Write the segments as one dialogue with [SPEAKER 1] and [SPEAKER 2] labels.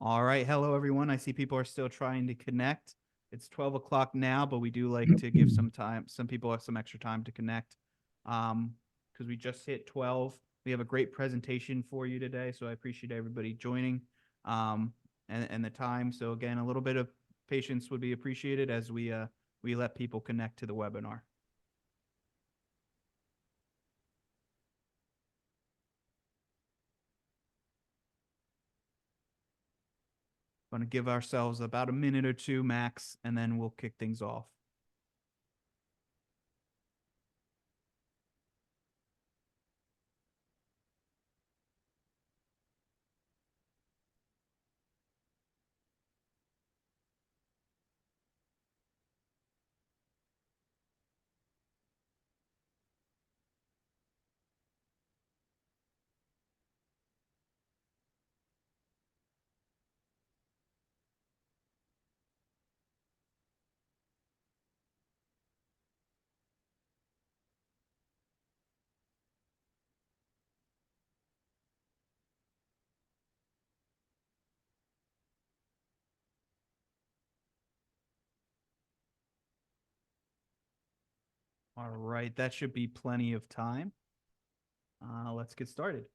[SPEAKER 1] All right. Hello, everyone. I see people are still trying to connect. It's 12 o'clock now, but we do like to give some time. Some people have some extra time to connect because we just hit 12. We have a great presentation for you today, so I appreciate everybody joining and the time. So again, a little bit of patience would be appreciated as we let people connect to the webinar. Going to give ourselves about a minute or two max, and then we'll kick things off. All right, that should be plenty of time. Let's get started.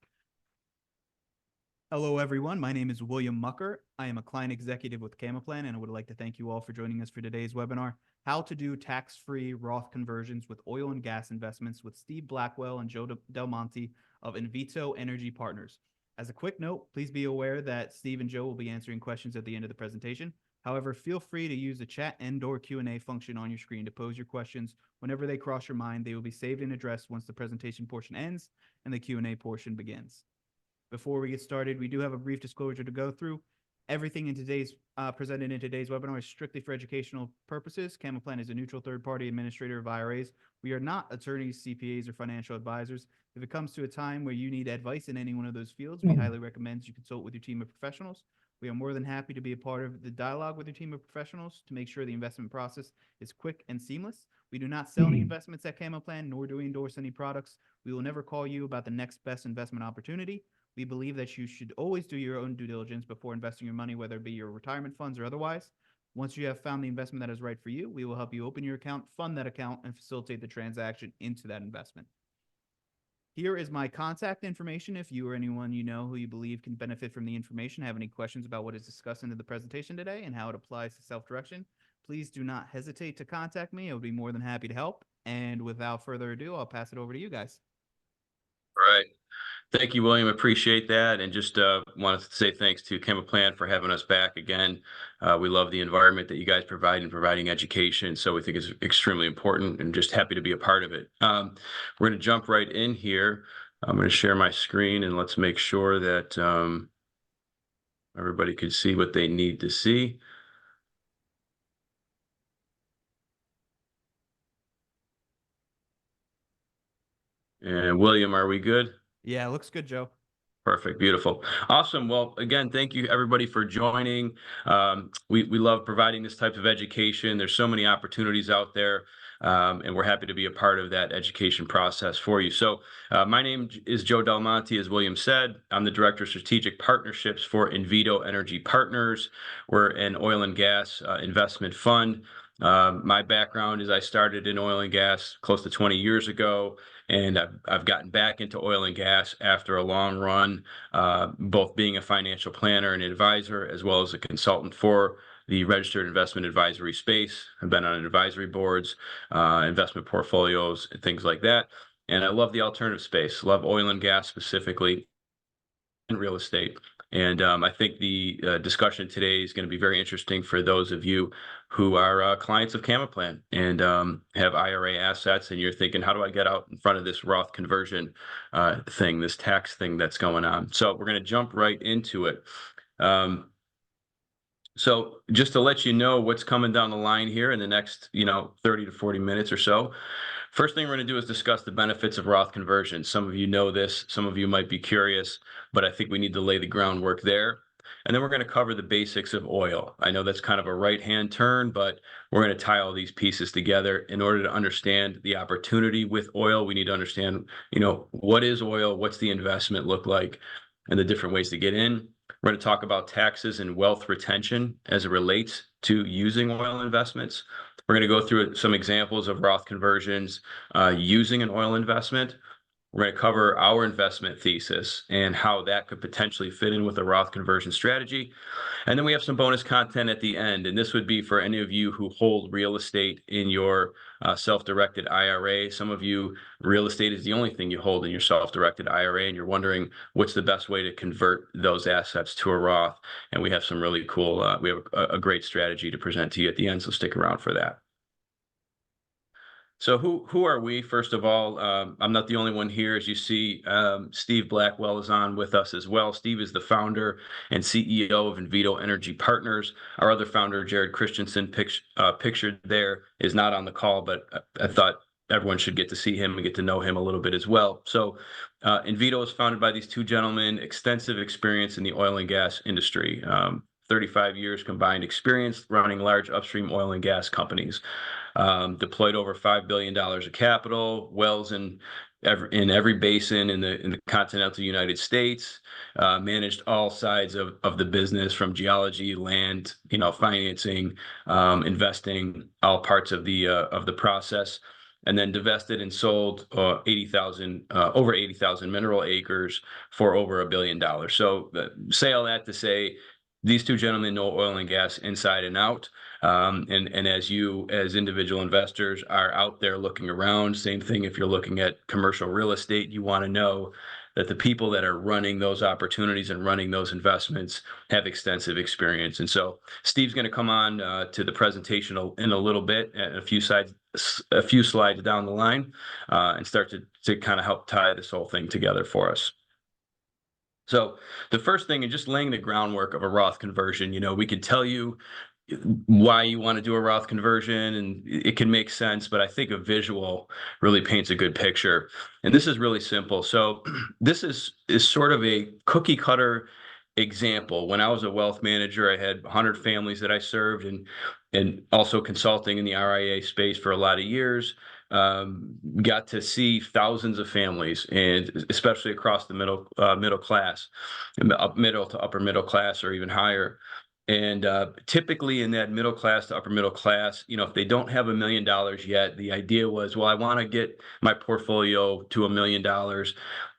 [SPEAKER 1] Hello, everyone. My name is William Mucker. I am a client executive with Camaplan, and I would like to thank you all for joining us for today's webinar, How to Do Tax-Free Roth Conversions with Oil and Gas Investments with Steve Blackwell and Joe Del Monte of Invito Energy Partners. As a quick note, please be aware that Steve and Joe will be answering questions at the end of the presentation. However, feel free to use the chat and/or Q&A function on your screen to pose your questions. Whenever they cross your mind, they will be saved and addressed once the presentation portion ends and the Q&A portion begins. Before we get started, we do have a brief disclosure to go through. Everything in today's presented in today's webinar is strictly for educational purposes. Camaplan is a neutral third-party administrator of IRAs. We are not attorneys, CPAs, or financial advisors. If it comes to a time where you need advice in any one of those fields, we highly recommend you consult with your team of professionals. We are more than happy to be a part of the dialogue with your team of professionals to make sure the investment process is quick and seamless. We do not sell any investments at Camaplan, nor do we endorse any products. We will never call you about the next best investment opportunity. We believe that you should always do your own due diligence before investing your money, whether it be your retirement funds or otherwise. Once you have found the investment that is right for you, we will help you open your account, fund that account, and facilitate the transaction into that investment. Here is my contact information. If you or anyone you know who you believe can benefit from the information have any questions about what is discussed in the presentation today and how it applies to self-direction, please do not hesitate to contact me. I would be more than happy to help. And without further ado, I'll pass it over to you guys.
[SPEAKER 2] All right. Thank you, William. Appreciate that. And just wanted to say thanks to Camaplan for having us back again. We love the environment that you guys provide in providing education. So we think it's extremely important and just happy to be a part of it. We're going to jump right in here. I'm going to share my screen and let's make sure that everybody can see what they need to see. And William, are we good?
[SPEAKER 1] Yeah, looks good, Joe.
[SPEAKER 2] Perfect. Beautiful. Awesome. Well, again, thank you everybody for joining. We love providing this type of education. There's so many opportunities out there, and we're happy to be a part of that education process for you. So my name is Joe Del Monte, as William said. I'm the Director of Strategic Partnerships for Invito Energy Partners. We're an oil and gas investment fund. My background is I started in oil and gas close to 20 years ago, and I've gotten back into oil and gas after a long run, both being a financial planner and advisor, as well as a consultant for the registered investment advisory space. I've been on advisory boards, investment portfolios, and things like that. And I love the alternative space, love oil and gas specifically, and real estate. And I think the discussion today is going to be very interesting for those of you who are clients of Camaplan and have IRA assets, and you're thinking, how do I get out in front of this Roth conversion thing, this tax thing that's going on? So we're going to jump right into it. So just to let you know what's coming down the line here in the next 30 to 40 minutes or so. First thing we're going to do is discuss the benefits of Roth conversion. Some of you know this, some of you might be curious, but I think we need to lay the groundwork there. And then we're going to cover the basics of oil. I know that's kind of a right-hand turn, but we're going to tie all these pieces together. In order to understand the opportunity with oil, we need to understand, what is oil, what's the investment look like, and the different ways to get in. We're going to talk about taxes and wealth retention as it relates to using oil investments. We're going to go through some examples of Roth conversions using an oil investment. We're going to cover our investment thesis and how that could potentially fit in with a Roth conversion strategy. And then we have some bonus content at the end. And this would be for any of you who hold real estate in your self-directed IRA. Some of you, real estate is the only thing you hold in your self-directed IRA, and you're wondering what's the best way to convert those assets to a Roth. And we have some really cool, we have a great strategy to present to you at the end. So stick around for that. So who are we? First of all, I'm not the only one here. As you see, Steve Blackwell is on with us as well. Steve is the founder and CEO of Invito Energy Partners. Our other founder, Jared Christensen, pictured there, is not on the call, but I thought everyone should get to see him and get to know him a little bit as well. So Invito is founded by these two gentlemen, extensive experience in the oil and gas industry. 35 years combined experience running large upstream oil and gas companies. Deployed over $5 billion of capital, wells in every basin in the continental United States, managed all sides of the business, from geology, land, financing, investing, all parts of the process, and then divested and sold over 80,000 mineral acres for over $1 billion. So say all that to say, these two gentlemen know oil and gas inside and out. And as you, as individual investors, are out there looking around, same thing if you're looking at commercial real estate, you want to know that the people that are running those opportunities and running those investments have extensive experience. And so Steve's going to come on to the presentation in a little bit, a few slides down the line, and start to kind of help tie this whole thing together for us. So the first thing, and just laying the groundwork of a Roth conversion, we can tell you why you want to do a Roth conversion, and it can make sense, but I think a visual really paints a good picture. And this is really simple. So this is sort of a cookie cutter example. When I was a wealth manager, I had 100 families that I served, and also consulting in the RIA space for a lot of years. Got to see thousands of families, and especially across the middle class, middle to upper middle class, or even higher. And typically in that middle class to upper middle class, if they don't have $1 million yet, the idea was, well, I want to get my portfolio to $1 million,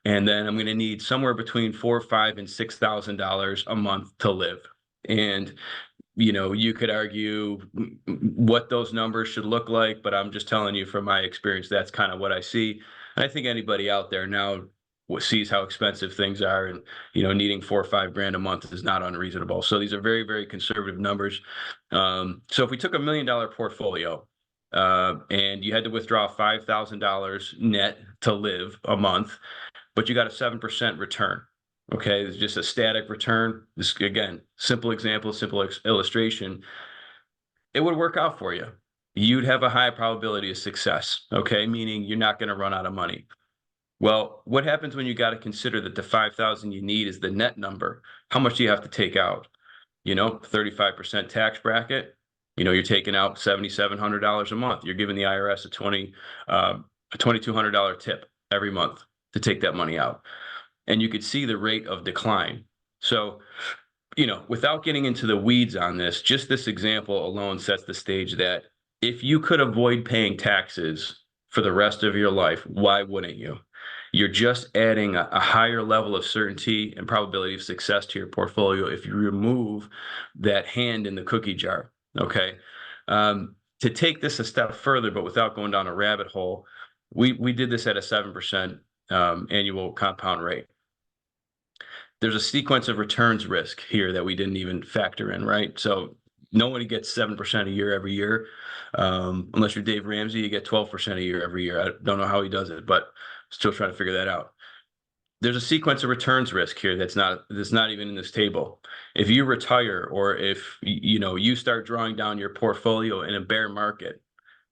[SPEAKER 2] and then I'm going to need somewhere between $4,000, $5,000, and $6,000 a month to live. And you could argue what those numbers should look like, but I'm just telling you from my experience, that's kind of what I see. And I think anybody out there now sees how expensive things are, and needing $4 or $5 grand a month is not unreasonable. So these are very, very conservative numbers. So if we took $1 million portfolio and you had to withdraw $5,000 net to live a month, but you got a 7% return. Okay, it's just a static return. This, again, simple example, simple illustration. It would work out for you. You'd have a high probability of success, okay, meaning you're not going to run out of money. Well, what happens when you got to consider that the 5,000 you need is the net number? How much do you have to take out? 35% tax bracket. You're taking out $7,700 a month. You're giving the IRS a $2,200 tip every month to take that money out. And you could see the rate of decline. So, without getting into the weeds on this, just this example alone sets the stage that if you could avoid paying taxes for the rest of your life, why wouldn't you? You're just adding a higher level of certainty and probability of success to your portfolio if you remove that hand in the cookie jar, okay? To take this a step further, but without going down a rabbit hole, we did this at a 7% annual compound rate. There's a sequence of returns risk here that we didn't even factor in, right? So nobody gets 7% a year every year. Unless you're Dave Ramsey, you get 12% a year every year. I don't know how he does it, but still trying to figure that out. There's a sequence of returns risk here that's not even in this table. If you retire, or if you start drawing down your portfolio in a bear market,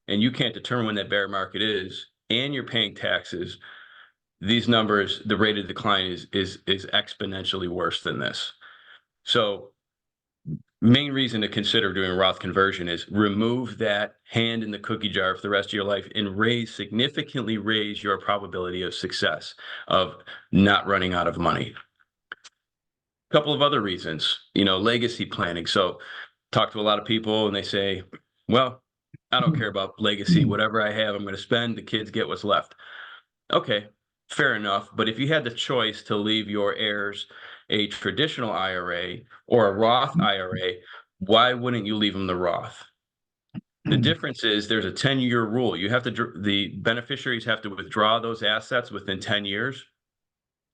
[SPEAKER 2] and you can't determine when that bear market is, and you're paying taxes, these numbers, the rate of decline is exponentially worse than this. So main reason to consider doing a Roth conversion is remove that hand in the cookie jar for the rest of your life, and significantly raise your probability of success, of not running out of money. couple of other reasons, legacy planning. So talk to a lot of people and they say, well, I don't care about legacy. Whatever I have, I'm going to spend. The kids get what's left. Okay, fair enough. But if you had the choice to leave your heirs a traditional IRA or a Roth IRA, why wouldn't you leave them the Roth? The difference is there's a 10-year rule. The beneficiaries have to withdraw those assets within 10 years.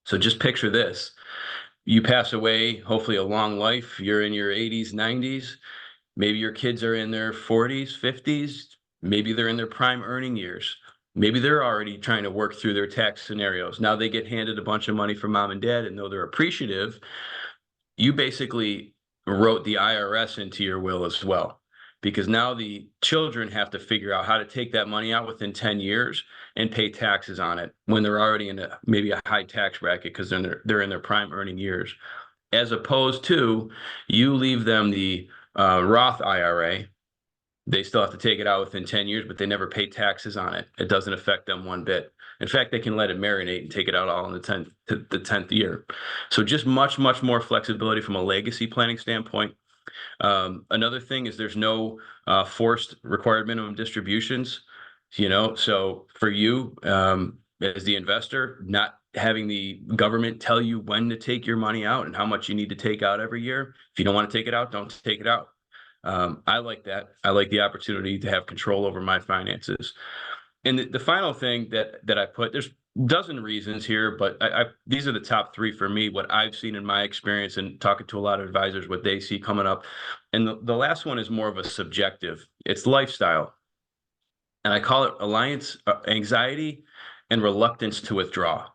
[SPEAKER 2] So just picture this. You pass away, hopefully a long life. You're in your 80s, 90s. Maybe your kids are in their 40s, 50s. Maybe they're in their prime earning years. Maybe they're already trying to work through their tax scenarios. Now they get handed a bunch of money from mom and dad, and though they're appreciative, you basically wrote the IRS into your will as well, because now the children have to figure out how to take that money out within 10 years and pay taxes on it when they're already in maybe a high tax bracket because they're in their prime earning years. As opposed to you leave them the Roth IRA, they still have to take it out within 10 years, but they never pay taxes on it. It doesn't affect them one bit. In fact, they can let it marinate and take it out all in the 10th year. So just much, much more flexibility from a legacy planning standpoint. Another thing is there's no forced required minimum distributions, so for you as the investor, not having the government tell you when to take your money out and how much you need to take out every year. If you don't want to take it out, don't take it out. I like that. I like the opportunity to have control over my finances. And the final thing that I put, there's a dozen reasons here, but these are the top three for me, what I've seen in my experience and talking to a lot of advisors, what they see coming up. And the last one is more of a subjective. It's lifestyle. And I call it alliance, anxiety and reluctance to withdraw.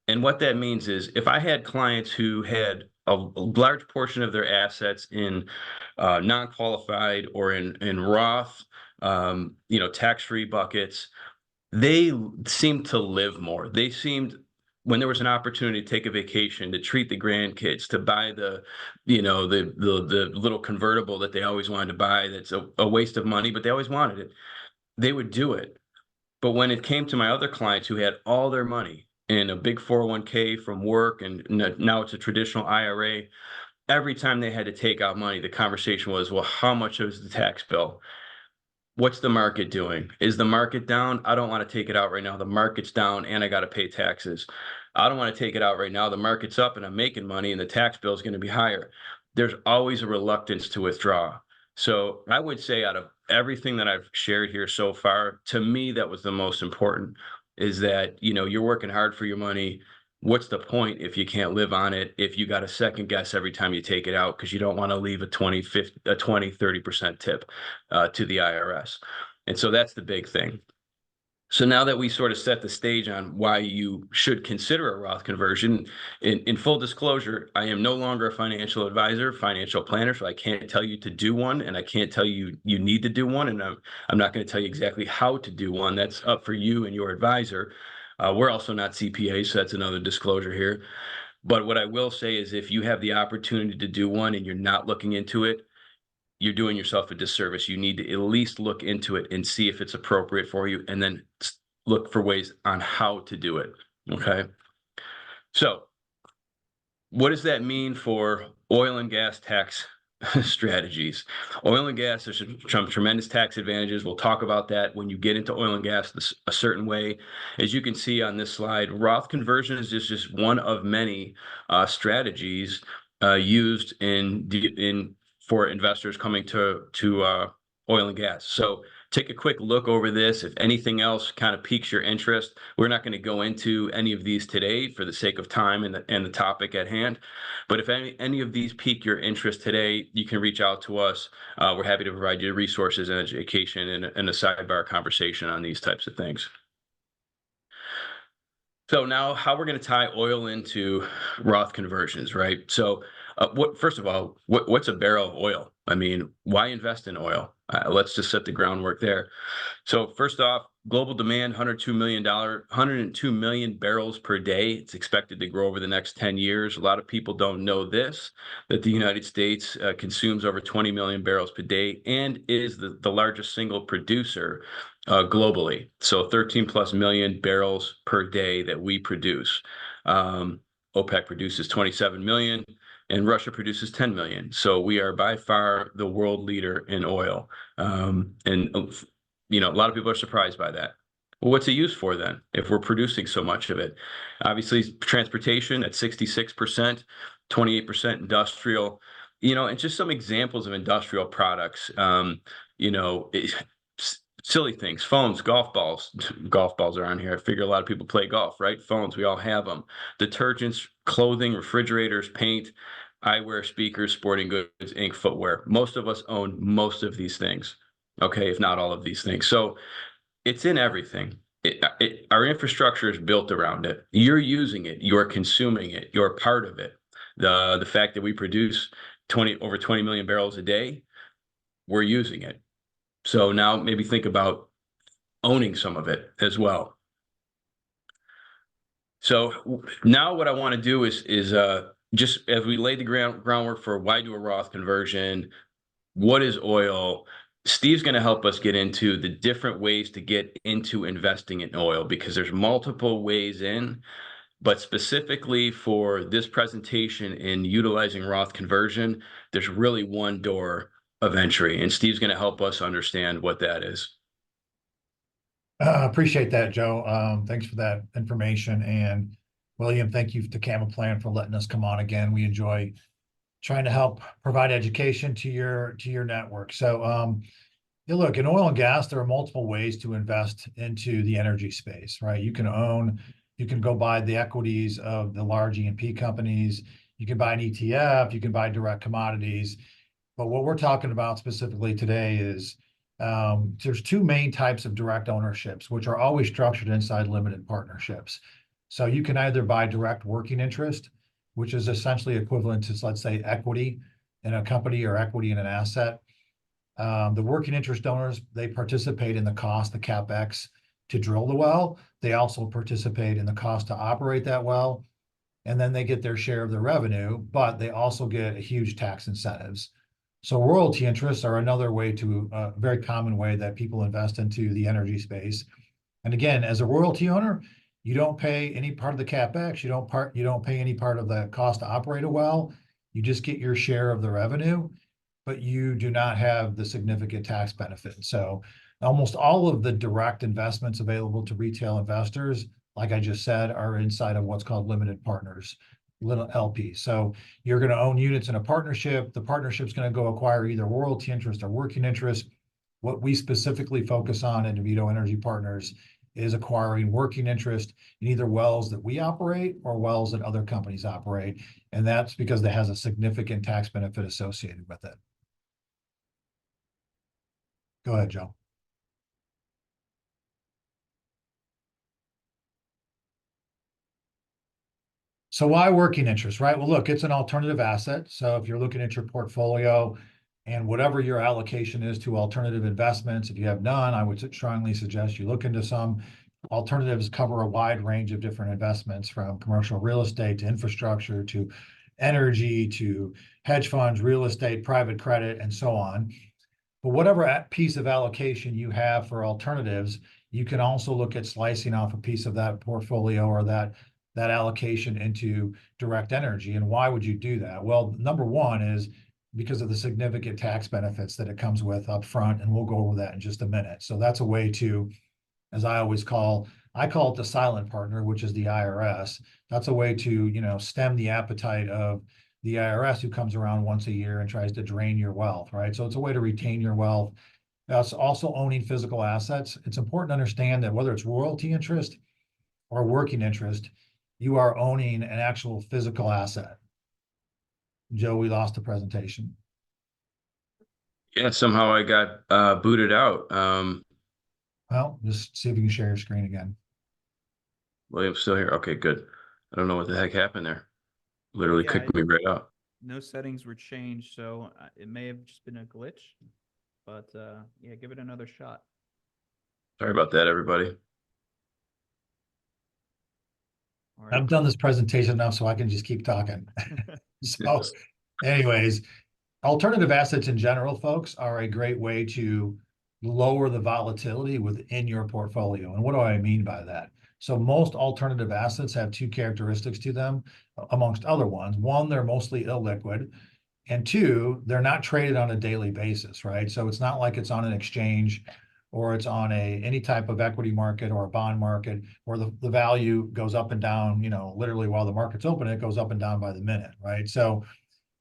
[SPEAKER 2] And what that means is if I had clients who had a large portion of their assets in non-qualified or in Roth, tax-free buckets, they seemed to live more. They seemed, when there was an opportunity to take a vacation, to treat the grandkids, to buy the little convertible that they always wanted to buy, that's a waste of money, but they always wanted it, they would do it. But when it came to my other clients who had all their money in a big 401k from work, and now it's a traditional IRA, every time they had to take out money, the conversation was, well, how much is the tax bill? What's the market doing? Is the market down? I don't want to take it out right now. The market's down and I got to pay taxes. I don't want to take it out right now. The market's up and I'm making money and the tax bill is going to be higher. There's always a reluctance to withdraw. So I would say out of everything that I've shared here so far, to me, that was the most important, is that, you're working hard for your money. What's the point if you can't live on it, if you got to second guess every time you take it out because you don't want to leave a 30% tip to the IRS. And so that's the big thing. So now that we sort of set the stage on why you should consider a Roth conversion, in full disclosure, I am no longer a financial advisor, financial planner, so I can't tell you to do one, and I can't tell you you need to do one, and I'm not going to tell you exactly how to do one. That's up for you and your advisor. We're also not CPAs, so that's another disclosure here. But what I will say is if you have the opportunity to do one and you're not looking into it, you're doing yourself a disservice. You need to at least look into it and see if it's appropriate for you, and then look for ways on how to do it. Okay. So what does that mean for oil and gas tax strategies? Oil and gas, there's some tremendous tax advantages. We'll talk about that when you get into oil and gas a certain way. As you can see on this slide, Roth conversion is just one of many strategies used for investors coming to oil and gas. So take a quick look over this. If anything else kind of piques your interest, we're not going to go into any of these today for the sake of time and the topic at hand. But if any of these pique your interest today, you can reach out to us. We're happy to provide you resources and education and a sidebar conversation on these types of things. So now how we're going to tie oil into Roth conversions, right? So first of all, what's a barrel of oil? I mean, why invest in oil? Let's just set the groundwork there. So first off, global demand, 102 million barrels per day. It's expected to grow over the next 10 years. A lot of people don't know this, that the United States consumes over 20 million barrels per day and is the largest single producer globally. So 13 plus million barrels per day that we produce. OPEC produces 27 million and Russia produces 10 million. So we are by far the world leader in oil. And a lot of people are surprised by that. Well, what's it used for then if we're producing so much of it? Obviously, transportation at 66%, 28% industrial, and just some examples of industrial products. You know, it, silly things, phones, golf balls. Golf balls are on here. I figure a lot of people play golf, right? Phones, we all have them. Detergents, clothing, refrigerators, paint, eyewear, speakers, sporting goods, ink, footwear. Most of us own most of these things, okay, if not all of these things. So it's in everything. Our infrastructure is built around it. You're using it. You're consuming it. You're a part of it. The fact that we produce over 20 million barrels a day, we're using it. So now maybe think about owning some of it as well. So now what I want to do is just as we lay the groundwork for why do a Roth conversion, what is oil, Steve's going to help us get into the different ways to get into investing in oil, because there's multiple ways in, but specifically for this presentation in utilizing Roth conversion, there's really one door of entry, and Steve's going to help us understand what that is.
[SPEAKER 3] Appreciate that, Joe. Thanks for that information. And William, thank you to Camaplan for letting us come on again. We enjoy trying to help provide education to your network. So look, in oil and gas, there are multiple ways to invest into the energy space, right? You can go buy the equities of the large E&P companies, you can buy an ETF, you can buy direct commodities. But what we're talking about specifically today is there's two main types of direct ownerships, which are always structured inside limited partnerships. So you can either buy direct working interest, which is essentially equivalent to, let's say, equity in a company or equity in an asset. The working interest owners, they participate in the cost, the CapEx to drill the well. They also participate in the cost to operate that well. And then they get their share of the revenue, but they also get a huge tax incentives. So royalty interests are another way a very common way that people invest into the energy space. And again, as a royalty owner, you don't pay any part of the CapEx. You don't pay any part of the cost to operate a well. You just get your share of the revenue, but you do not have the significant tax benefit. So almost all of the direct investments available to retail investors, like I just said, are inside of what's called limited partners, little LP. So you're going to own units in a partnership. The partnership's going to go acquire either royalty interest or working interest. What we specifically focus on at Invito Energy Partners is acquiring working interest in either wells that we operate or wells that other companies operate. And that's because it has a significant tax benefit associated with it. Go ahead, Joe. So why working interest, right? Well, look, it's an alternative asset. So if you're looking at your portfolio and whatever your allocation is to alternative investments, if you have none, I would strongly suggest you look into some. Alternatives cover a wide range of different investments, from commercial real estate to infrastructure to energy to hedge funds, real estate, private credit, and so on. But whatever piece of allocation you have for alternatives, you can also look at slicing off a piece of that portfolio or that allocation into direct energy. And why would you do that? Well, number one is because of the significant tax benefits that it comes with up front, and we'll go over that in just a minute. So that's a way to, as I call it the silent partner, which is the IRS. That's a way to, stem the appetite of the IRS, who comes around once a year and tries to drain your wealth, right? So it's a way to retain your wealth. That's also owning physical assets. It's important to understand that whether it's royalty interest or working interest, you are owning an actual physical asset. Joe, we lost the presentation.
[SPEAKER 2] Yeah, somehow I got booted out.
[SPEAKER 3] Well, just see if you can share your screen again.
[SPEAKER 2] William's still here. Okay, good. I don't know what the heck happened there. Literally kicked me right out.
[SPEAKER 1] No settings were changed, so it may have just been a glitch. But yeah, give it another shot.
[SPEAKER 2] Sorry about that, everybody.
[SPEAKER 1] Right.
[SPEAKER 3] I've done this presentation enough so I can just keep talking. So anyways, alternative assets in general, folks, are a great way to lower the volatility within your portfolio. And what do I mean by that? So most alternative assets have two characteristics to them, amongst other ones. One, they're mostly illiquid. And two, they're not traded on a daily basis, right? So it's not like it's on an exchange or it's on any type of equity market or a bond market where the value goes up and down, literally while the market's open, it goes up and down by the minute, right? So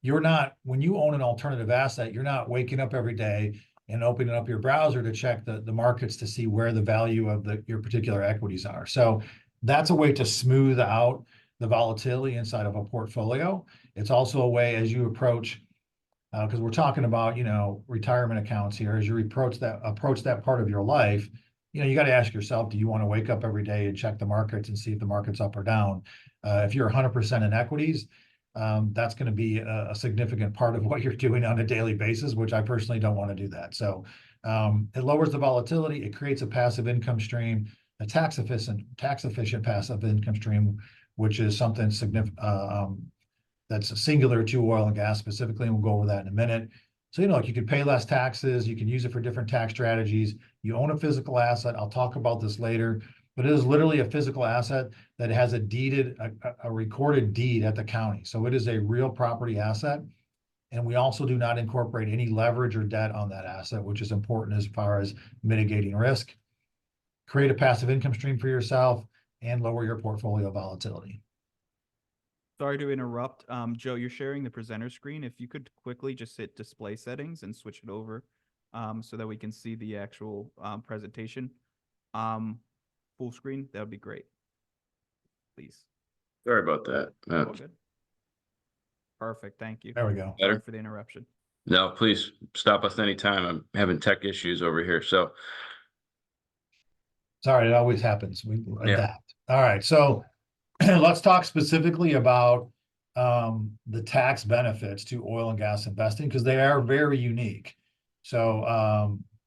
[SPEAKER 3] when you own an alternative asset, you're not waking up every day and opening up your browser to check the markets to see where the value of your particular equities are. So that's a way to smooth out the volatility inside of a portfolio. It's also a way as you approach, because we're talking about, retirement accounts here, as you approach that part of your life, you got to ask yourself, do you want to wake up every day and check the markets and see if the market's up or down? If you're 100% in equities, that's going to be a significant part of what you're doing on a daily basis, which I personally don't want to do that. So it lowers the volatility. It creates a passive income stream, a tax efficient passive income stream, which is something significant that's singular to oil and gas specifically, and we'll go over that in a minute. So, you could pay less taxes. You can use it for different tax strategies. You own a physical asset. I'll talk about this later, but it is literally a physical asset that has a recorded deed at the county. So it is a real property asset. And we also do not incorporate any leverage or debt on that asset, which is important as far as mitigating risk, create a passive income stream for yourself, and lower your portfolio volatility.
[SPEAKER 1] Sorry to interrupt. Joe, you're sharing the presenter screen. If you could quickly just hit display settings and switch it over so that we can see the actual presentation. Full screen, that would be great. Please.
[SPEAKER 2] Sorry about that.
[SPEAKER 1] All good. Perfect. Thank you.
[SPEAKER 3] There we go.
[SPEAKER 1] Sorry for the interruption.
[SPEAKER 2] No, please stop us anytime. I'm having tech issues over here. So
[SPEAKER 3] sorry, it always happens. We adapt. All right. So let's talk specifically about the tax benefits to oil and gas investing, because they are very unique. So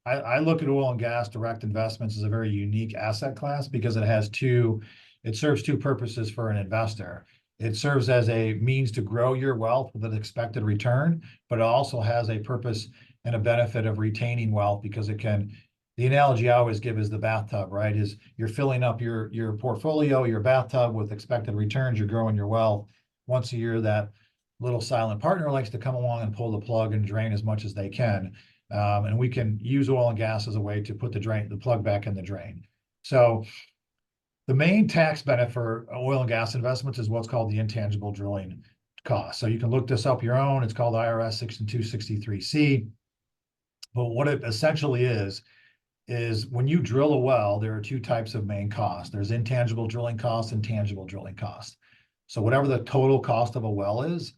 [SPEAKER 3] I look at oil and gas direct investments as a very unique asset class because it serves two purposes for an investor. It serves as a means to grow your wealth with an expected return, but it also has a purpose and a benefit of retaining wealth because the analogy I always give is the bathtub, right? Is you're filling up your portfolio, your bathtub with expected returns, you're growing your wealth. Once a year, that little silent partner likes to come along and pull the plug and drain as much as they can. And we can use oil and gas as a way to put the plug back in the drain. So the main tax benefit for oil and gas investments is what's called the intangible drilling cost. So you can look this up your own. It's called IRS Section 263C. But what it essentially is when you drill a well, there are two types of main costs. There's intangible drilling costs and tangible drilling costs. So whatever the total cost of a well is,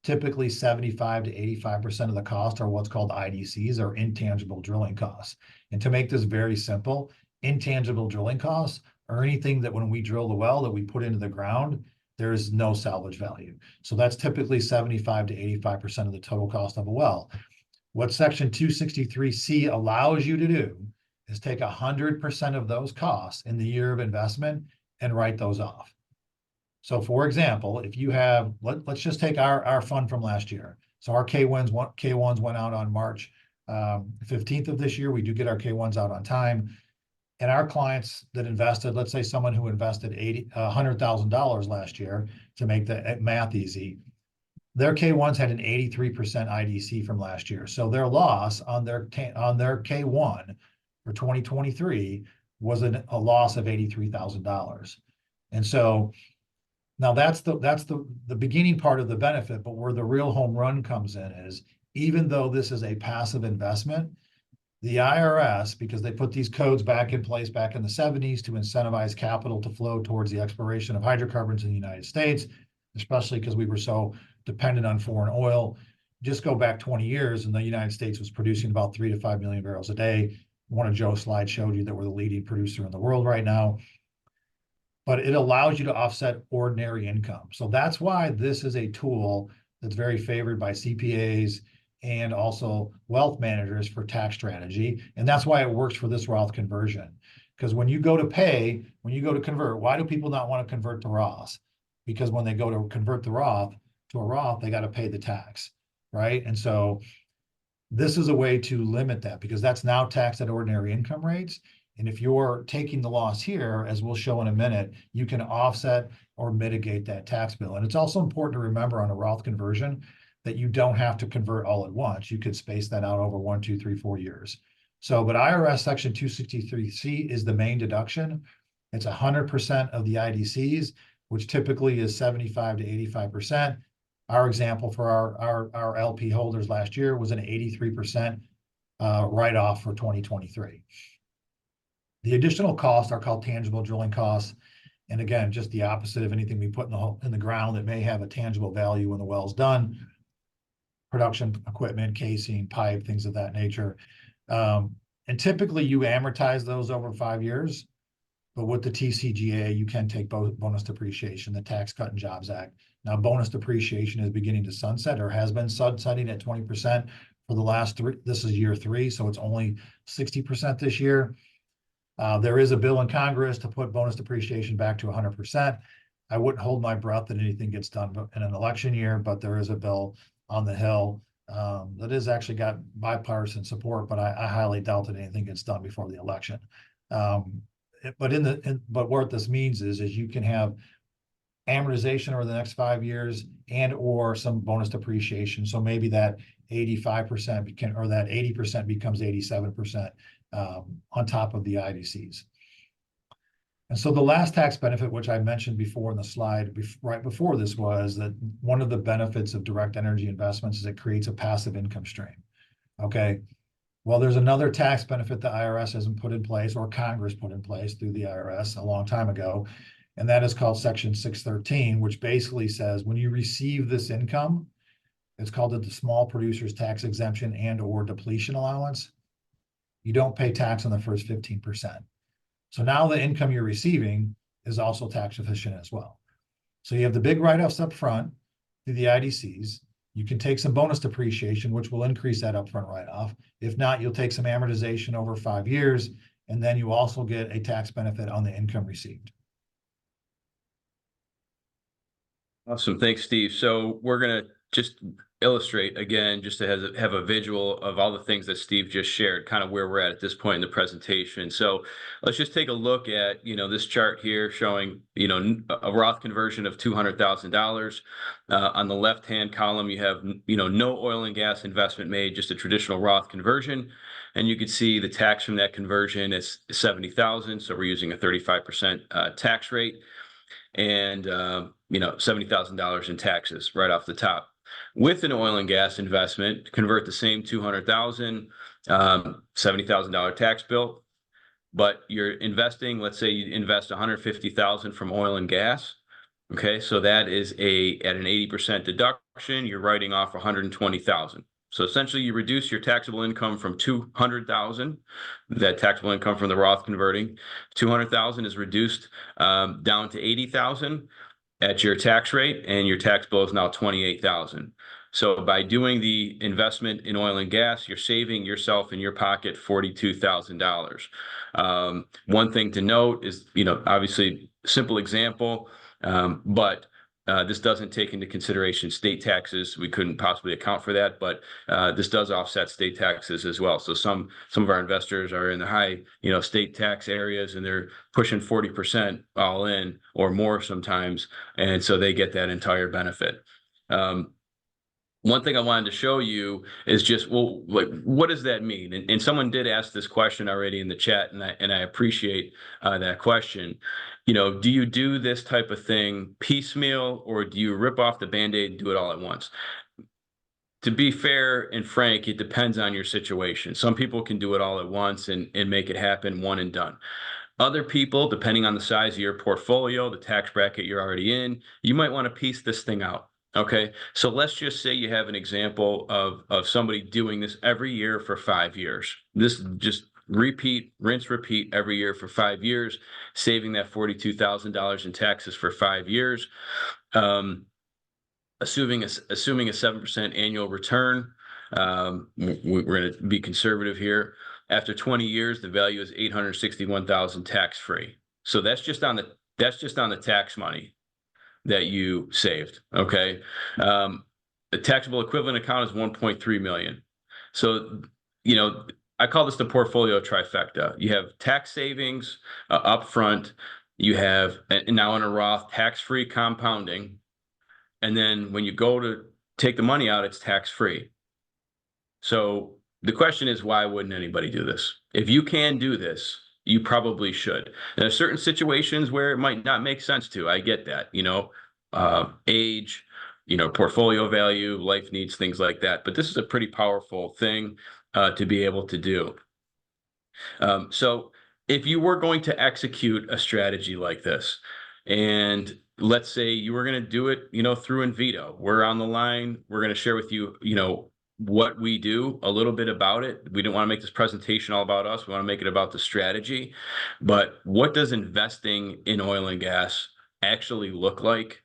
[SPEAKER 3] typically 75 to 85% of the cost are what's called IDCs, or intangible drilling costs. And to make this very simple, intangible drilling costs are anything that when we drill the well that we put into the ground, there's no salvage value. So that's typically 75 to 85% of the total cost of a well. What Section 263C allows you to do is take 100% of those costs in the year of investment and write those off. So for example, if you have, let's just take our fund from last year. So our K1s went out on March 15th of this year. We do get our K1s out on time. And our clients that invested, let's say someone who invested $100,000 last year, to make the math easy, their K1s had an 83% IDC from last year. So their loss on their K1 for 2023 was a loss of $83,000. And so now that's the beginning part of the benefit, but where the real home run comes in is, even though this is a passive investment, the IRS, because they put these codes back in place back in the 70s to incentivize capital to flow towards the exploration of hydrocarbons in the United States, especially because we were so dependent on foreign oil. Just go back 20 years and the United States was producing about 3 to 5 million barrels a day. One of Joe's slides showed you that we're the leading producer in the world right now. But it allows you to offset ordinary income. So that's why this is a tool that's very favored by CPAs and also wealth managers for tax strategy. And that's why it works for this Roth conversion. Because when you go to convert, why do people not want to convert to Roth? Because when they go to convert to a Roth, they got to pay the tax, right? And so this is a way to limit that, because that's now taxed at ordinary income rates. And if you're taking the loss here, as we'll show in a minute, you can offset or mitigate that tax bill. And it's also important to remember on a Roth conversion that you don't have to convert all at once. You could space that out over 1, 2, 3, 4 years. So, but IRS Section 263C is the main deduction. It's 100% of the IDCs, which typically is 75 to 85%. Our example for our LP holders last year was an 83% write-off for 2023. The additional costs are called tangible drilling costs. And again, just the opposite of anything we put in the ground that may have a tangible value when the well's done. Production equipment, casing, pipe, things of that nature. And typically you amortize those over 5 years. But with the TCJA, you can take bonus depreciation, the Tax Cut and Jobs Act. Now, bonus depreciation is beginning to sunset or has been sunsetting at 20% for the last 3. This is year 3, so it's only 60% this year. There is a bill in Congress to put bonus depreciation back to 100%. I wouldn't hold my breath that anything gets done in an election year, but there is a bill on the Hill that has actually got bipartisan support, but I highly doubt that anything gets done before the election. But what this means is you can have amortization over the next 5 years and or some bonus depreciation. So maybe that 85% or that 80% becomes 87% on top of the IDCs. And so the last tax benefit, which I mentioned before in the slide right before this, was that one of the benefits of direct energy investments is it creates a passive income stream. Okay. Well, there's another tax benefit the IRS hasn't put in place, or Congress put in place through the IRS a long time ago, and that is called Section 613, which basically says when you receive this income, it's called the small producers tax exemption and or depletion allowance. You don't pay tax on the first 15%. So now the income you're receiving is also tax efficient as well. So you have the big write-offs up front through the IDCs. You can take some bonus depreciation, which will increase that upfront write-off. If not, you'll take some amortization over 5 years, and then you also get a tax benefit on the income received.
[SPEAKER 2] Awesome. Thanks, Steve. So we're going to just illustrate again, just to have a visual of all the things that Steve just shared, kind of where we're at this point in the presentation. So let's just take a look at, this chart here showing, a Roth conversion of $200,000. On the left-hand column, you have, no oil and gas investment made, just a traditional Roth conversion. And you can see the tax from that conversion is $70,000. So we're using a 35% tax rate and, $70,000 in taxes right off the top. With an oil and gas investment, convert the same $200,000, $70,000 tax bill, but you're investing, let's say you invest $150,000 from oil and gas. Okay, so that is at an 80% deduction, you're writing off $120,000. So essentially you reduce your taxable income from $200,000, that taxable income from the Roth converting, $200,000 is reduced down to $80,000 at your tax rate, and your tax bill is now $28,000. So by doing the investment in oil and gas, you're saving yourself in your pocket $42,000. One thing to note is, obviously simple example, but this doesn't take into consideration state taxes. We couldn't possibly account for that, but this does offset state taxes as well. So some of our investors are in the high, state tax areas, and they're pushing 40% all in or more sometimes, and so they get that entire benefit. One thing I wanted to show you is just, well, what does that mean? And someone did ask this question already in the chat, and I appreciate that question. Do you do this type of thing piecemeal, or do you rip off the Band-Aid and do it all at once? To be fair and frank, it depends on your situation. Some people can do it all at once and make it happen, one and done. Other people, depending on the size of your portfolio, the tax bracket you're already in, you might want to piece this thing out. Okay, so let's just say you have an example of somebody doing this every year for 5 years. This just repeat, rinse, repeat every year for 5 years, saving that $42,000 in taxes for 5 years. Assuming a 7% annual return, we're going to be conservative here. After 20 years, the value is $861,000 tax-free. So that's just on the tax money that you saved. Okay, the taxable equivalent account is $1.3 million. So I call this the portfolio trifecta. You have tax savings upfront. You have, and now in a Roth, tax-free compounding. And then when you go to take the money out, it's tax-free. So the question is, why wouldn't anybody do this? If you can do this, you probably should. There are certain situations where it might not make sense to. I get that, age, portfolio value, life needs, things like that. But this is a pretty powerful thing to be able to do. So if you were going to execute a strategy like this, and let's say you were going to do it, through Invito, we're on the line, we're going to share with you, what we do, a little bit about it. We don't want to make this presentation all about us. We want to make it about the strategy. But what does investing in oil and gas actually look like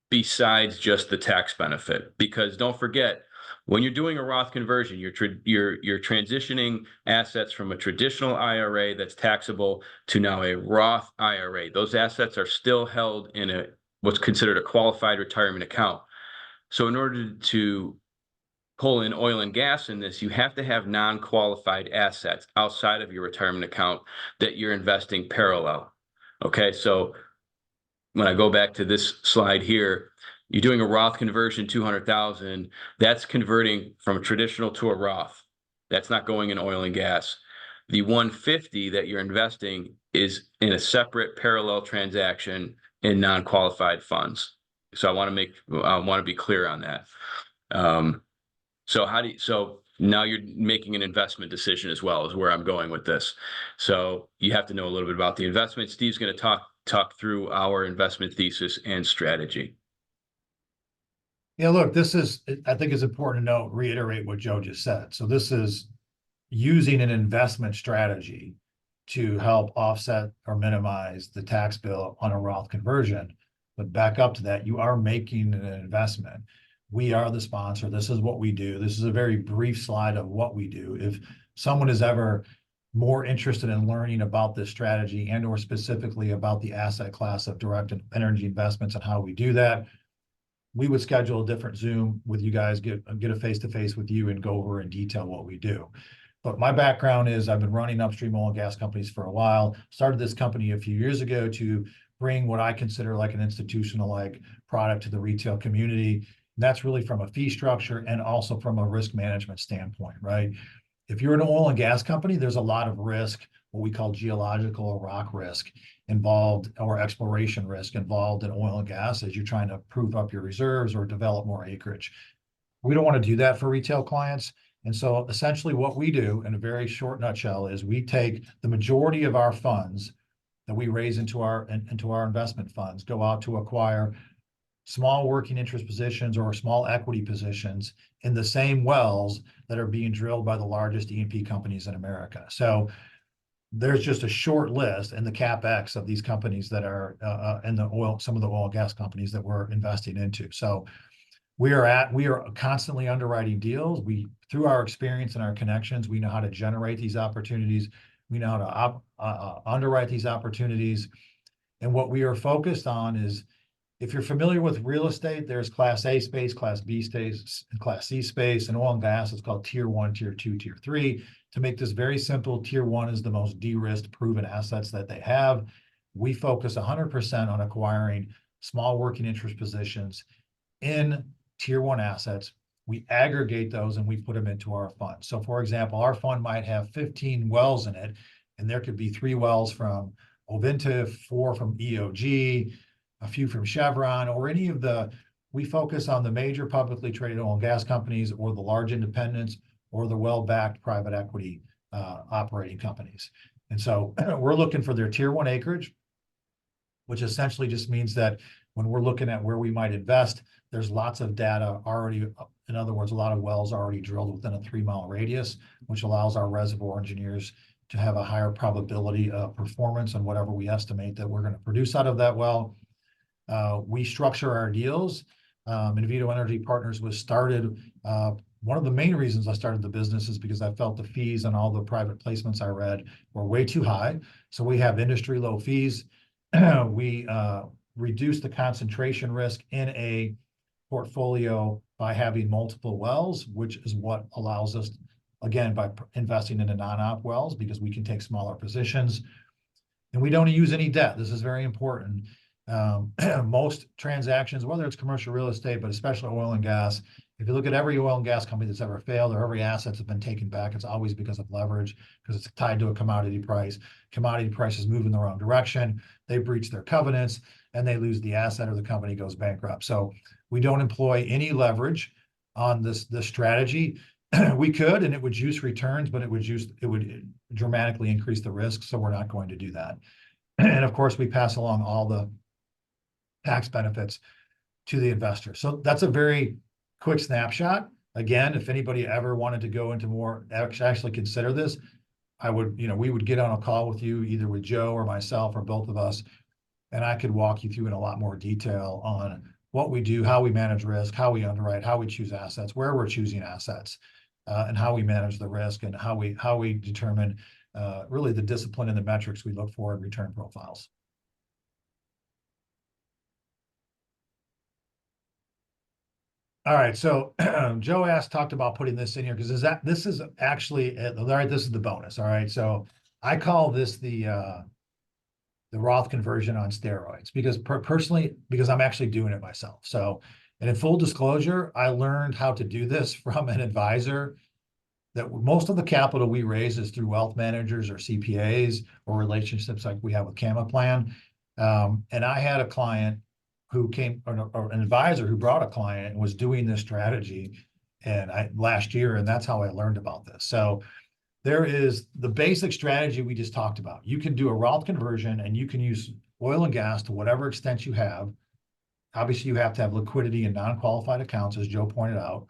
[SPEAKER 2] besides just the tax benefit? Because don't forget, when you're doing a Roth conversion, you're transitioning assets from a traditional IRA that's taxable to now a Roth IRA. Those assets are still held in what's considered a qualified retirement account. So in order to pull in oil and gas in this, you have to have non-qualified assets outside of your retirement account that you're investing parallel. Okay, so when I go back to this slide here, you're doing a Roth conversion, 200,000. That's converting from a traditional to a Roth. That's not going in oil and gas. The 150 that you're investing is in a separate parallel transaction in non-qualified funds. So I want to be clear on that. So now you're making an investment decision as well, is where I'm going with this. So you have to know a little bit about the investment. Steve's going to talk through our investment thesis and strategy.
[SPEAKER 3] Yeah, look, I think it's important to reiterate what Joe just said. So this is using an investment strategy to help offset or minimize the tax bill on a Roth conversion. But back up to that, you are making an investment. We are the sponsor. This is what we do. This is a very brief slide of what we do. If someone is ever more interested in learning about this strategy and or specifically about the asset class of direct energy investments and how we do that, we would schedule a different Zoom with you guys, get a face-to-face with you and go over in detail what we do. But my background is I've been running upstream oil and gas companies for a while, started this company a few years ago to bring what I consider like an institutional-like product to the retail community. That's really from a fee structure and also from a risk management standpoint, right? If you're an oil and gas company, there's a lot of risk, what we call geological or rock risk involved, or exploration risk involved in oil and gas as you're trying to prove up your reserves or develop more acreage. We don't want to do that for retail clients. And so essentially what we do in a very short nutshell is we take the majority of our funds that we raise into our investment funds, go out to acquire small working interest positions or small equity positions in the same wells that are being drilled by the largest E&P companies in America. So there's just a short list in the CapEx of these companies that are in some of the oil and gas companies that we're investing into. So we are constantly underwriting deals. Through our experience and our connections, we know how to generate these opportunities. We know how to underwrite these opportunities. And what we are focused on is, if you're familiar with real estate, there's Class A space, Class B space, and Class C space. In oil and gas, it's called Tier 1, Tier 2, Tier 3. To make this very simple, Tier 1 is the most de-risked, proven assets that they have. We focus 100% on acquiring small working interest positions in Tier 1 assets. We aggregate those and we put them into our fund. So for example, our fund might have 15 wells in it, and there could be 3 wells from Ovintiv, 4 from EOG, a few from Chevron, or we focus on the major publicly traded oil and gas companies or the large independents or the well-backed private equity operating companies. And so we're looking for their Tier 1 acreage, which essentially just means that when we're looking at where we might invest, there's lots of data already. In other words, a lot of wells already drilled within a 3-mile radius, which allows our reservoir engineers to have a higher probability of performance on whatever we estimate that we're going to produce out of that well. We structure our deals. Invito Energy Partners was started. One of the main reasons I started the business is because I felt the fees on all the private placements I read were way too high. So we have industry low fees. We reduce the concentration risk in a portfolio by having multiple wells, which is what allows us again, by investing into non-op wells, because we can take smaller positions. And we don't use any debt. This is very important. Most transactions, whether it's commercial real estate, but especially oil and gas, if you look at every oil and gas company that's ever failed, or every asset that's been taken back, it's always because of leverage, because it's tied to a commodity price. Commodity prices move in the wrong direction. They breach their covenants and they lose the asset, or the company goes bankrupt. So we don't employ any leverage on this strategy. We could, and it would juice returns, but it would dramatically increase the risk. So we're not going to do that. And of course, we pass along all the tax benefits to the investor. So that's a very quick snapshot. Again, if anybody ever wanted to go into more, actually consider this, I would, we would get on a call with you, either with Joe or myself or both of us, and I could walk you through in a lot more detail on what we do, how we manage risk, how we underwrite, how we choose assets, where we're choosing assets, and how we manage the risk, and how we determine really the discipline and the metrics we look for in return profiles. All right, so Joe talked about putting this in here because this is actually, all right, this is the bonus. All right, so I call this the Roth conversion on steroids, because personally, because I'm actually doing it myself. So, and in full disclosure, I learned how to do this from an advisor. That most of the capital we raise is through wealth managers or CPAs or relationships like we have with Camaplan. And I had a client who came, or an advisor who brought a client and was doing this strategy last year, and that's how I learned about this. So there is the basic strategy we just talked about. You can do a Roth conversion, and you can use oil and gas to whatever extent you have. Obviously, you have to have liquidity and non-qualified accounts, as Joe pointed out,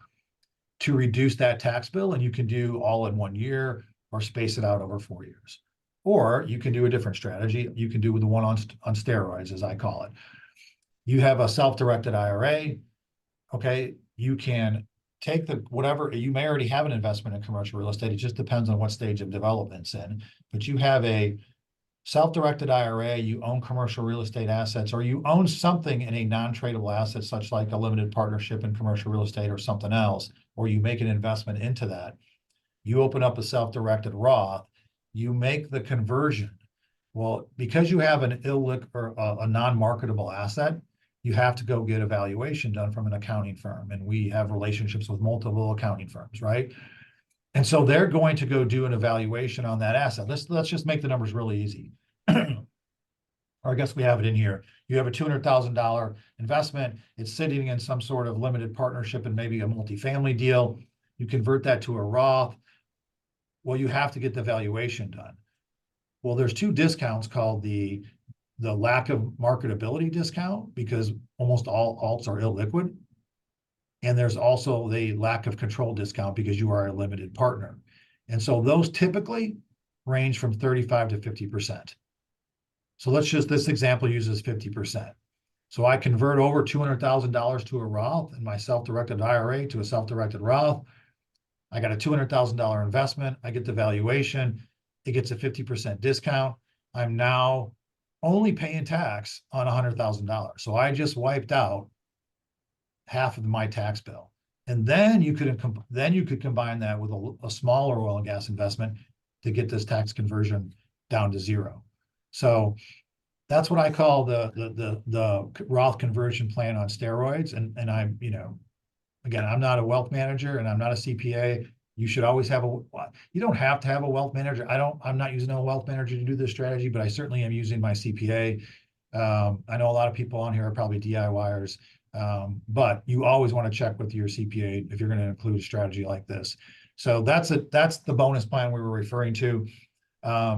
[SPEAKER 3] to reduce that tax bill, and you can do all in 1 year or space it out over 4 years. Or you can do a different strategy. You can do the one on steroids, as I call it. You have a self-directed IRA. Okay, you can take whatever, you may already have an investment in commercial real estate. It just depends on what stage of development it's in. But you have a self-directed IRA, you own commercial real estate assets, or you own something in a non-tradable asset, such like a limited partnership in commercial real estate or something else, or you make an investment into that. You open up a self-directed Roth, you make the conversion. Well, because you have an illiquid or a non-marketable asset, you have to go get a valuation done from an accounting firm. And we have relationships with multiple accounting firms, right? And so they're going to go do an evaluation on that asset. Let's just make the numbers really easy. Or I guess we have it in here. You have a $200,000 investment. It's sitting in some sort of limited partnership and maybe a multifamily deal. You convert that to a Roth. Well, you have to get the valuation done. Well, there's two discounts called the lack of marketability discount, because almost all alts are illiquid. And there's also the lack of control discount, because you are a limited partner. And so those typically range from 35 to 50%. So this example uses 50%. So I convert over $200,000 to a Roth, and my self-directed IRA to a self-directed Roth. I got a $200,000 investment. I get the valuation. It gets a 50% discount. I'm now only paying tax on $100,000. So I just wiped out half of my tax bill. And then you could combine that with a smaller oil and gas investment to get this tax conversion down to zero. So that's what I call the Roth conversion plan on steroids. And I'm, again, I'm not a wealth manager and I'm not a CPA. You should always have you don't have to have a wealth manager. I'm not using a wealth manager to do this strategy, but I certainly am using my CPA. I know a lot of people on here are probably DIYers, but you always want to check with your CPA if you're going to include a strategy like this. So that's the bonus plan we were referring to.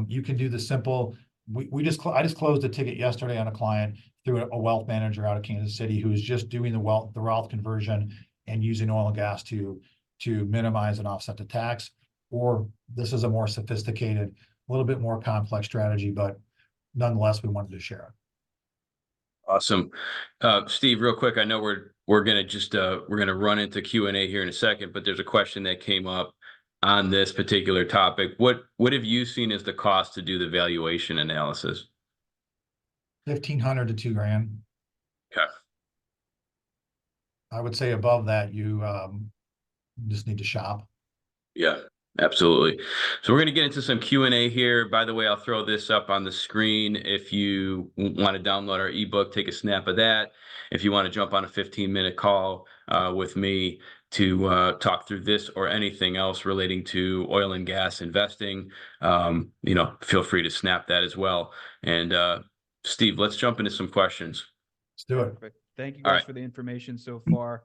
[SPEAKER 3] You can do the simple. I just closed a ticket yesterday on a client through a wealth manager out of Kansas City who is just doing the Roth conversion and using oil and gas to minimize and offset the tax. Or this is a more sophisticated, a little bit more complex strategy, but nonetheless, we wanted to share it.
[SPEAKER 2] Awesome. Steve, real quick, I know we're gonna run into Q&A here in a second, but there's a question that came up on this particular topic. What have you seen as the cost to do the valuation analysis?
[SPEAKER 3] $1,500 to $2,000.
[SPEAKER 2] Okay.
[SPEAKER 3] I would say above that, you just need to shop.
[SPEAKER 2] Yeah. Absolutely. So we're going to get into some Q&A here. By the way, I'll throw this up on the screen. If you want to download our ebook, take a snap of that. If you want to jump on a 15-minute call with me to talk through this or anything else relating to oil and gas investing, feel free to snap that as well. And Steve, let's jump into some questions.
[SPEAKER 3] Let's do it.
[SPEAKER 1] Perfect. Thank you
[SPEAKER 2] All
[SPEAKER 1] guys
[SPEAKER 2] right.
[SPEAKER 1] for the information so far.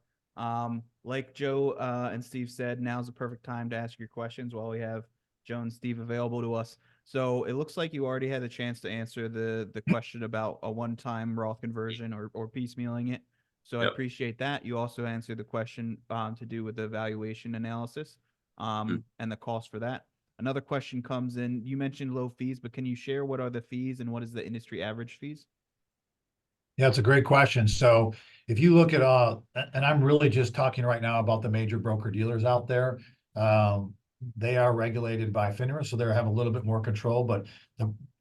[SPEAKER 1] Like Joe and Steve said, now's the perfect time to ask your questions while we have Joe and Steve available to us. So it looks like you already had a chance to answer the question about a one-time Roth conversion or piecemealing it. So I
[SPEAKER 2] Yep.
[SPEAKER 1] appreciate that. You also answered the question to do with the valuation analysis and the cost for that. Another question comes in. You mentioned low fees, but can you share what are the fees and what is the industry average fees?
[SPEAKER 3] Yeah, it's a great question. So if you look at and I'm really just talking right now about the major broker dealers out there. They are regulated by FINRA, so they have a little bit more control, but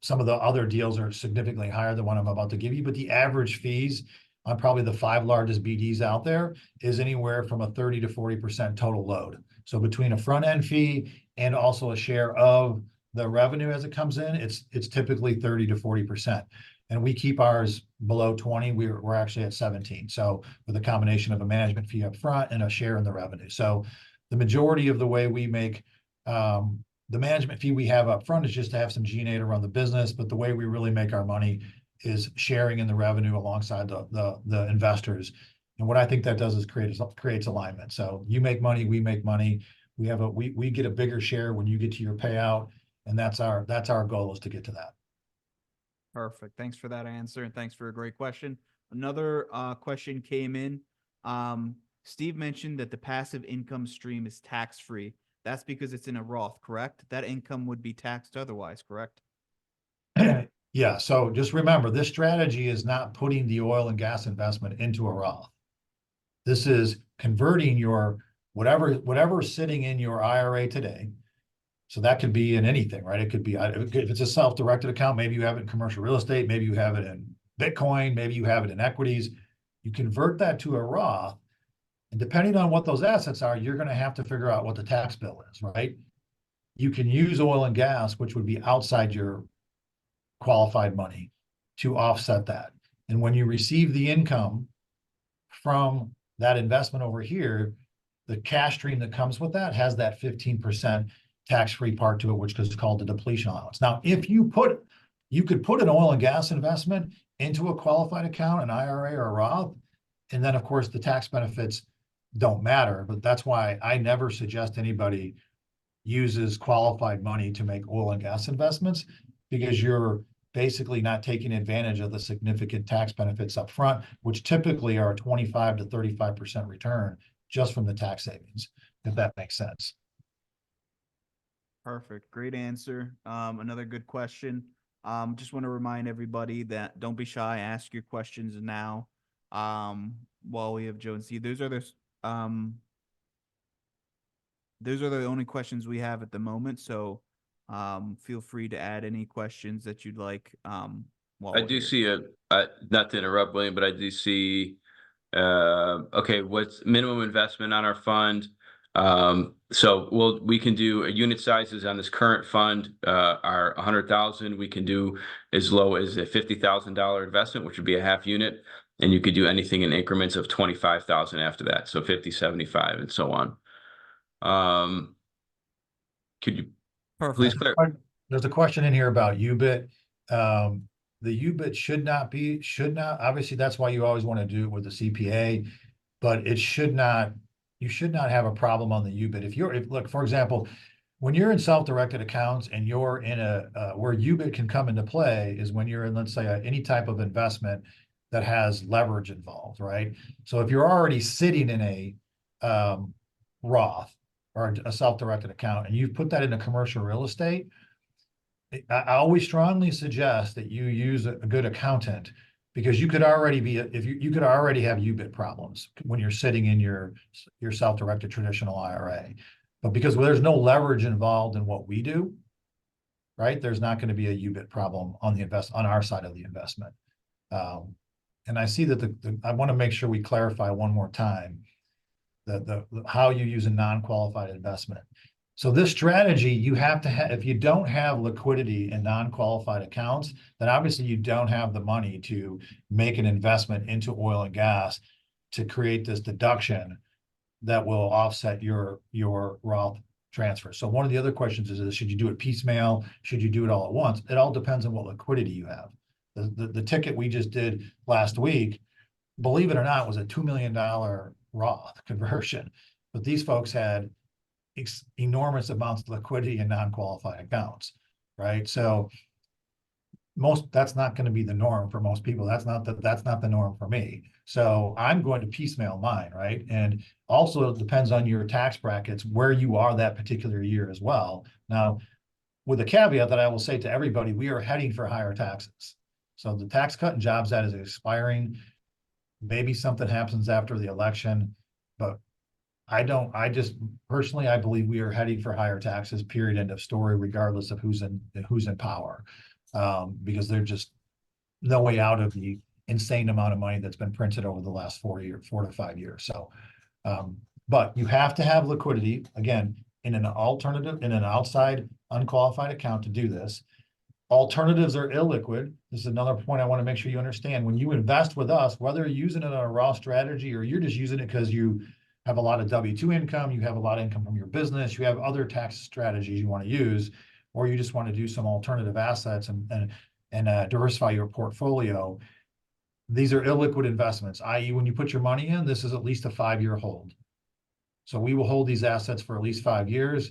[SPEAKER 3] some of the other deals are significantly higher than what I'm about to give you. But the average fees on probably the 5 largest BDs out there is anywhere from a 30 to 40% total load. So between a front end fee and also a share of the revenue as it comes in, it's typically 30 to 40%. And we keep ours below 20. We're actually at 17. So with a combination of a management fee up front and a share in the revenue. So the majority of the way we make the management fee we have up front is just to have some G&A to run the business. But the way we really make our money is sharing in the revenue alongside the investors. And what I think that does is creates alignment. So you make money, we make money. We get a bigger share when you get to your payout. And that's our goal, is to get to that.
[SPEAKER 1] Perfect. Thanks for that answer, and thanks for a great question. Another question came in. Steve mentioned that the passive income stream is tax-free. That's because it's in a Roth, correct? That income would be taxed otherwise, correct?
[SPEAKER 3] Yeah. So just remember, this strategy is not putting the oil and gas investment into a Roth. This is converting your whatever's sitting in your IRA today. So that could be in anything, right? It could be, if it's a self-directed account, maybe you have it in commercial real estate, maybe you have it in Bitcoin, maybe you have it in equities. You convert that to a Roth, and depending on what those assets are, you're going to have to figure out what the tax bill is, right? You can use oil and gas, which would be outside your qualified money, to offset that. And when you receive the income from that investment over here, the cash stream that comes with that has that 15% tax-free part to it, which is called the depletion allowance. Now, if you could put an oil and gas investment into a qualified account, an IRA or a Roth, and then of course the tax benefits don't matter. But that's why I never suggest anybody uses qualified money to make oil and gas investments, because you're basically not taking advantage of the significant tax benefits up front, which typically are a 25 to 35% return just from the tax savings, if that makes sense.
[SPEAKER 1] Perfect. Great answer. Another good question. Just want to remind everybody that don't be shy. Ask your questions now. While we have Joe and Steve, those are the only questions we have at the moment. So, feel free to add any questions that you'd like. While
[SPEAKER 2] I
[SPEAKER 1] we're
[SPEAKER 2] do
[SPEAKER 1] here.
[SPEAKER 2] see not to interrupt, William, but I do see, okay, what's minimum investment on our fund? So we can do unit sizes on this current fund are 100,000. We can do as low as a $50,000 investment, which would be a half unit, and you could do anything in increments of 25,000 after that. So 50, 75, and so on. Could you please clarify?
[SPEAKER 3] There's a question in here about UBIT. The UBIT should not, obviously that's why you always want to do it with the CPA, but you should not have a problem on the UBIT. Look, for example, when you're in self-directed accounts and you're in where UBIT can come into play is when you're in, let's say, any type of investment that has leverage involved, right? So if you're already sitting in a Roth or a self-directed account and you've put that into commercial real estate, I always strongly suggest that you use a good accountant, because you could already you could already have UBIT problems when you're sitting in your self-directed traditional IRA. But because there's no leverage involved in what we do, right? There's not going to be a UBIT problem on our side of the investment. And I see that I want to make sure we clarify one more time how you use a non-qualified investment. So this strategy, you have to have, if you don't have liquidity in non-qualified accounts, then obviously you don't have the money to make an investment into oil and gas to create this deduction that will offset your Roth transfer. So one of the other questions is should you do it piecemeal? Should you do it all at once? It all depends on what liquidity you have. The ticket we just did last week, believe it or not, was a $2 million Roth conversion. But these folks had enormous amounts of liquidity in non-qualified accounts, right? So that's not going to be the norm for most people. That's not the norm for me. So I'm going to piecemeal mine, right? And also it depends on your tax brackets, where you are that particular year as well. Now, with a caveat that I will say to everybody, we are heading for higher taxes. So the Tax Cut and Jobs Act is expiring. Maybe something happens after the election, but I believe we are heading for higher taxes, period, end of story, regardless of who's in power. Because there's just no way out of the insane amount of money that's been printed over the last 4 to 5 years. So, but you have to have liquidity, again, in an outside unqualified account to do this. Alternatives are illiquid. This is another point I want to make sure you understand. When you invest with us, whether you're using it on a Roth strategy or you're just using it because you have a lot of W-2 income, you have a lot of income from your business, you have other tax strategies you want to use, or you just want to do some alternative assets and diversify your portfolio. These are illiquid investments, i.e. when you put your money in, this is at least a 5-year hold. So we will hold these assets for at least 5 years,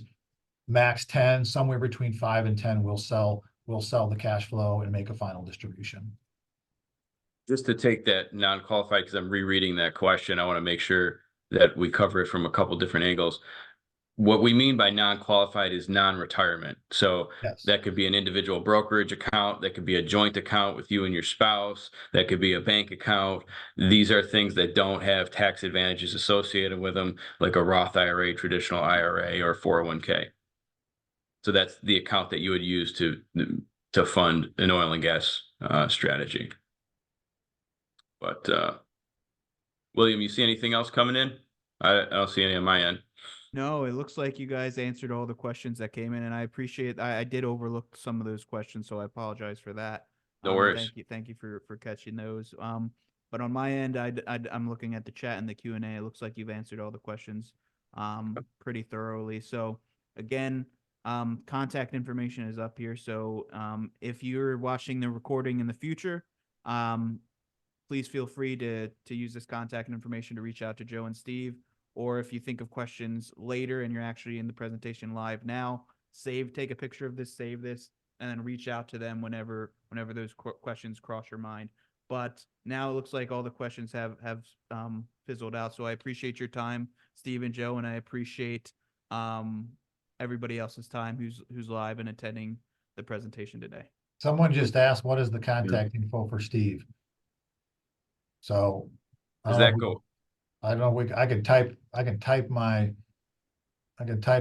[SPEAKER 3] max 10, somewhere between 5 and 10, we'll sell the cash flow and make a final distribution.
[SPEAKER 2] Just to take that non-qualified, because I'm rereading that question, I want to make sure that we cover it from a couple different angles. What we mean by non-qualified is non-retirement. So
[SPEAKER 3] yes,
[SPEAKER 2] that could be an individual brokerage account, that could be a joint account with you and your spouse, that could be a bank account. These are things that don't have tax advantages associated with them, like a Roth IRA, traditional IRA, or 401k. So that's the account that you would use to fund an oil and gas strategy. But William, you see anything else coming in? I don't see any on my end.
[SPEAKER 1] No, it looks like you guys answered all the questions that came in, and I appreciate. I did overlook some of those questions, so I apologize for that.
[SPEAKER 2] No worries.
[SPEAKER 1] Thank you for catching those. But on my end, I'm looking at the chat and the Q&A. It looks like you've answered all the questions, pretty thoroughly. So again, contact information is up here. So if you're watching the recording in the future, please feel free to use this contact information to reach out to Joe and Steve. Or if you think of questions later and you're actually in the presentation live now, take a picture of this, save this, and then reach out to them whenever those questions cross your mind. But now it looks like all the questions have fizzled out. So I appreciate your time, Steve and Joe, and I appreciate everybody else's time who's live and attending the presentation today.
[SPEAKER 3] Someone just asked, what is the contact info for Steve? So
[SPEAKER 2] Does that go?
[SPEAKER 3] I don't know. I can type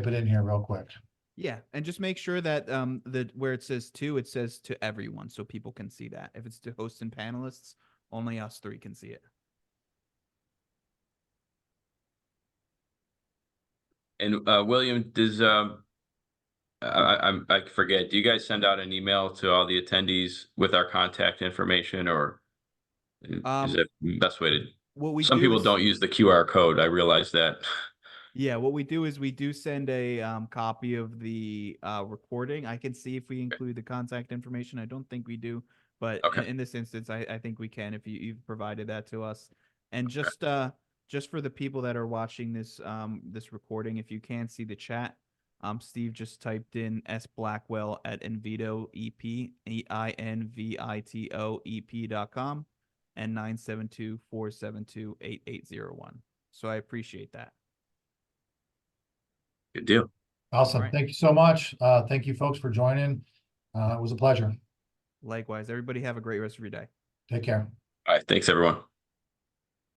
[SPEAKER 3] it in here real quick.
[SPEAKER 1] Yeah, and just make sure that where it says to everyone, so people can see that. If it's to hosts and panelists, only us three can see it.
[SPEAKER 2] And William, does I forget, do you guys send out an email to all the attendees with our contact information, or is that the best way to? Some people don't use the QR code. I realize that.
[SPEAKER 1] Yeah, what we do is we do send a copy of the recording. I can see if we include the contact information. I don't think we do, but in this instance, I think we can if you've provided that to us. And just for the people that are watching this this recording, if you can't see the chat, Steve just typed in S Blackwell at Invito EP EINVITO EP.com and 972-472-8801. So I appreciate that.
[SPEAKER 2] Good deal.
[SPEAKER 3] Awesome. Right. Thank you so much. Thank you folks for joining. It was a pleasure.
[SPEAKER 1] Likewise. Everybody have a great rest of your day.
[SPEAKER 3] Take care.
[SPEAKER 2] All right. Thanks, everyone.